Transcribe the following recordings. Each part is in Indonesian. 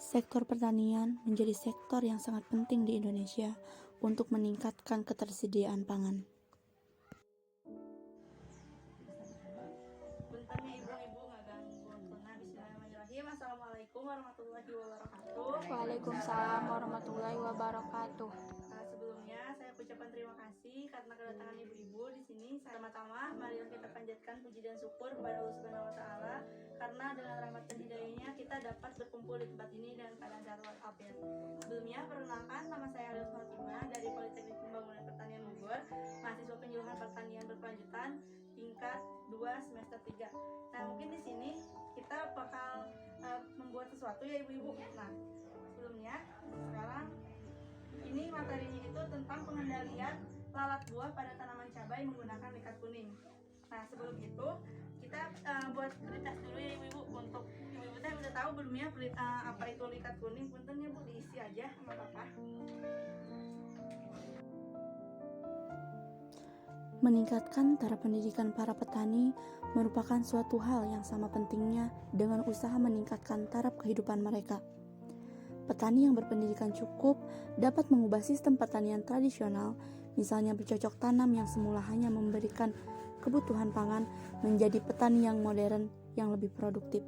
Sektor pertanian menjadi sektor yang sangat penting di Indonesia untuk meningkatkan ketersediaan pangan. Puntennya ibu-ibu nggak ganggu. Nah, bismillahirrahmanirrahim. Assalamualaikum warahmatullahi wabarakatuh. Waalaikumsalam warahmatullahi wabarakatuh. Sebelumnya saya ucapkan terima kasih karena kedatangan ibu-ibu di sini. Pertama-tama mari kita panjatkan puji dan syukur kepada Allah Subhanahu wa taala karena dengan rahmat dan hidayahnya kita dapat berkumpul di tempat ini dengan keadaan sehat walafiat. Sebelumnya perkenalkan, nama saya Alif Fatimah dari Politeknik Pembangunan Pertanian Bogor, mahasiswa penyuluhan pertanian berkelanjutan tingkat 2 semester 3. Nah, mungkin di sini kita bakal membuat sesuatu ya ibu-ibu. Nah, sebelumnya sekarang ini materinya itu tentang pengendalian lalat buah pada tanaman cabai menggunakan likat kuning. Nah, sebelum itu kita buat prioritas dulu ya ibu-ibu. Untuk ibu-ibu teh udah tahu belum ya apa itu likat kuning? Puntennya Bu diisi aja sama Papa. Meningkatkan taraf pendidikan para petani merupakan suatu hal yang sama pentingnya dengan usaha meningkatkan taraf kehidupan mereka. Petani yang berpendidikan cukup dapat mengubah sistem pertanian tradisional, misalnya bercocok tanam yang semula hanya memberikan kebutuhan pangan menjadi petani yang modern yang lebih produktif.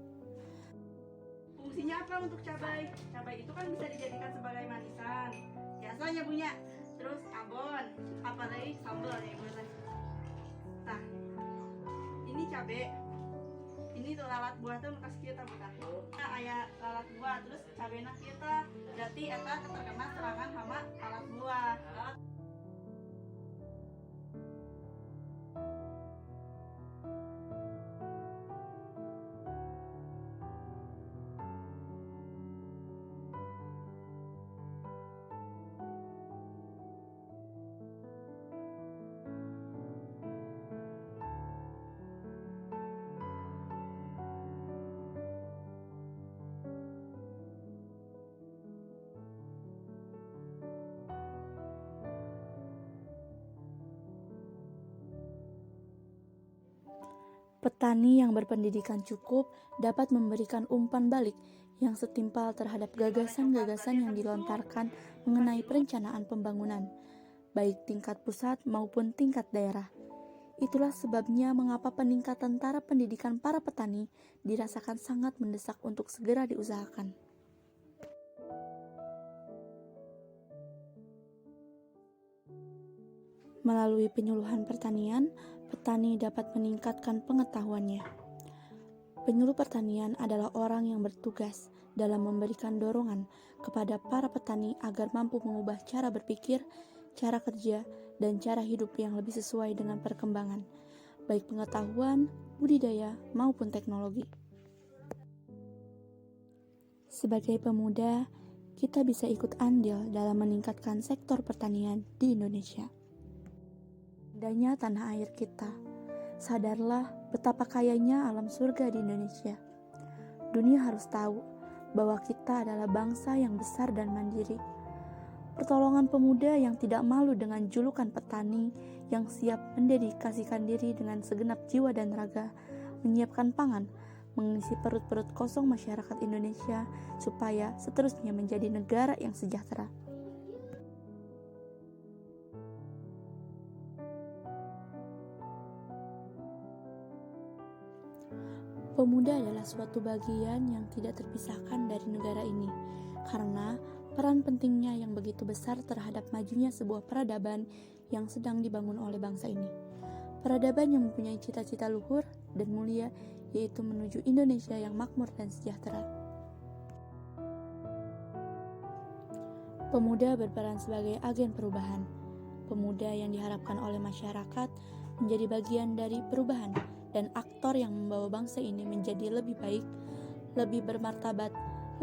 Fungsinya apa untuk cabai? Cabai itu kan bisa dijadikan sebagai manisan, biasanya punya. Terus abon, apalagi sambal ya ibu. Nah, ini cabai. Ini tuh lalat buah tuh bekas kita bukan. Nah, aya lalat buah terus cabena kita berarti eta terkena serangan hama lalat buah. Petani yang berpendidikan cukup dapat memberikan umpan balik yang setimpal terhadap gagasan-gagasan yang dilontarkan mengenai perencanaan pembangunan, baik tingkat pusat maupun tingkat daerah. Itulah sebabnya mengapa peningkatan taraf pendidikan para petani dirasakan sangat mendesak untuk segera diusahakan. Melalui penyuluhan pertanian, petani dapat meningkatkan pengetahuannya. Penyuluh pertanian adalah orang yang bertugas dalam memberikan dorongan kepada para petani agar mampu mengubah cara berpikir, cara kerja, dan cara hidup yang lebih sesuai dengan perkembangan, baik pengetahuan, budidaya, maupun teknologi. Sebagai pemuda, kita bisa ikut andil dalam meningkatkan sektor pertanian di Indonesia. Indahnya tanah air kita. Sadarlah betapa kayanya alam surga di Indonesia. Dunia harus tahu bahwa kita adalah bangsa yang besar dan mandiri. Pertolongan pemuda yang tidak malu dengan julukan petani yang siap mendedikasikan diri dengan segenap jiwa dan raga, menyiapkan pangan, mengisi perut-perut kosong masyarakat Indonesia supaya seterusnya menjadi negara yang sejahtera. Pemuda adalah suatu bagian yang tidak terpisahkan dari negara ini, karena peran pentingnya yang begitu besar terhadap majunya sebuah peradaban yang sedang dibangun oleh bangsa ini. Peradaban yang mempunyai cita-cita luhur dan mulia, yaitu menuju Indonesia yang makmur dan sejahtera. Pemuda berperan sebagai agen perubahan. Pemuda yang diharapkan oleh masyarakat menjadi bagian dari perubahan dan aktor yang membawa bangsa ini menjadi lebih baik, lebih bermartabat,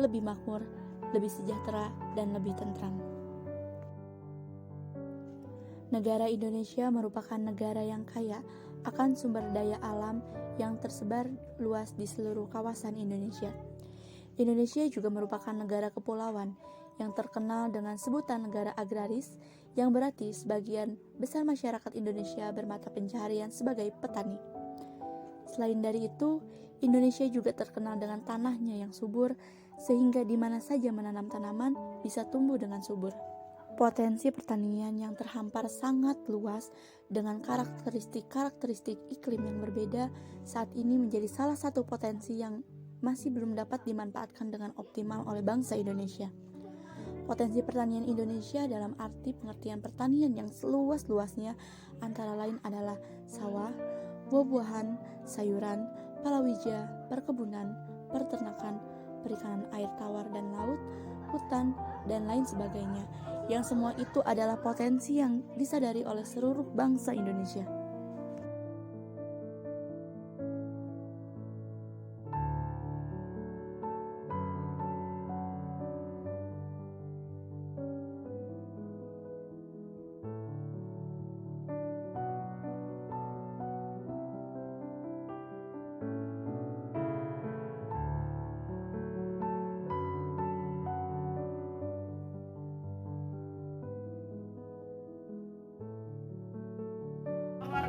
lebih makmur, lebih sejahtera, dan lebih tentram. Negara Indonesia merupakan negara yang kaya akan sumber daya alam yang tersebar luas di seluruh kawasan Indonesia. Indonesia juga merupakan negara kepulauan yang terkenal dengan sebutan negara agraris, yang berarti sebagian besar masyarakat Indonesia bermata pencaharian sebagai petani. Selain dari itu, Indonesia juga terkenal dengan tanahnya yang subur, sehingga di mana saja menanam tanaman bisa tumbuh dengan subur. Potensi pertanian yang terhampar sangat luas dengan karakteristik iklim yang berbeda saat ini menjadi salah satu potensi yang masih belum dapat dimanfaatkan dengan optimal oleh bangsa Indonesia. Potensi pertanian Indonesia dalam arti pengertian pertanian yang seluas-luasnya antara lain adalah sawah, buah-buahan, sayuran, palawija, perkebunan, peternakan, perikanan air tawar dan laut, hutan, dan lain sebagainya, yang semua itu adalah potensi yang disadari oleh seluruh bangsa Indonesia.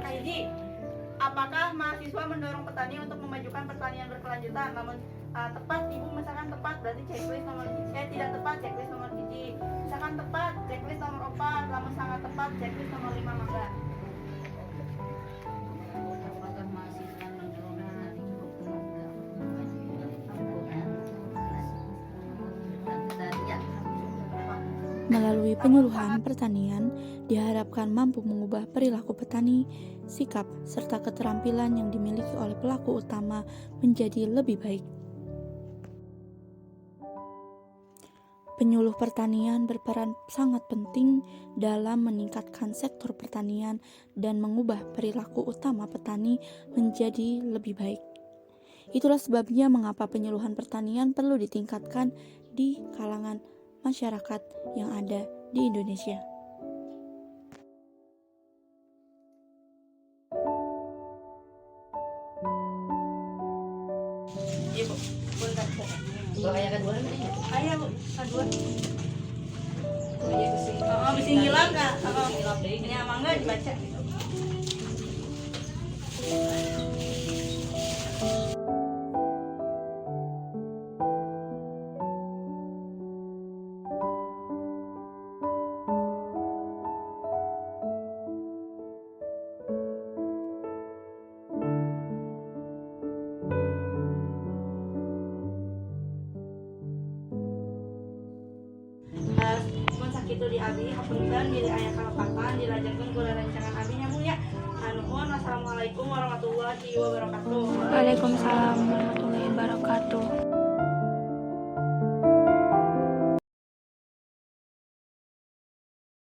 Kaiji, apakah mahasiswa mendorong petani untuk memajukan pertanian berkelanjutan? Namun tepat, ibu misalkan tepat berarti checklist nomor tidak tepat checklist nomor hiji. Misalkan tepat checklist nomor 4, namun sangat tepat checklist nomor 5 mangga. Apakah mahasiswa mendorong petani untuk Melalui penyuluhan pertanian, diharapkan mampu mengubah perilaku petani, sikap, serta keterampilan yang dimiliki oleh pelaku utama menjadi lebih baik. Penyuluh pertanian berperan sangat penting dalam meningkatkan sektor pertanian dan mengubah perilaku utama petani menjadi lebih baik. Itulah sebabnya mengapa penyuluhan pertanian perlu ditingkatkan di kalangan masyarakat yang ada di Indonesia. Ibu, bentar. Ayah kedua ini. Ayah bu, kedua. Ayah kesini. Bisa ngilang nggak? Ngilang deh. Ini mangga dibaca. Mun sakitu di abi hapunten milih aya kalapakan dilajenkeun kula rancangan abi nya Bu ya. Nuhun, wassalamualaikum warahmatullahi wabarakatuh. Waalaikumsalam warahmatullahi wabarakatuh.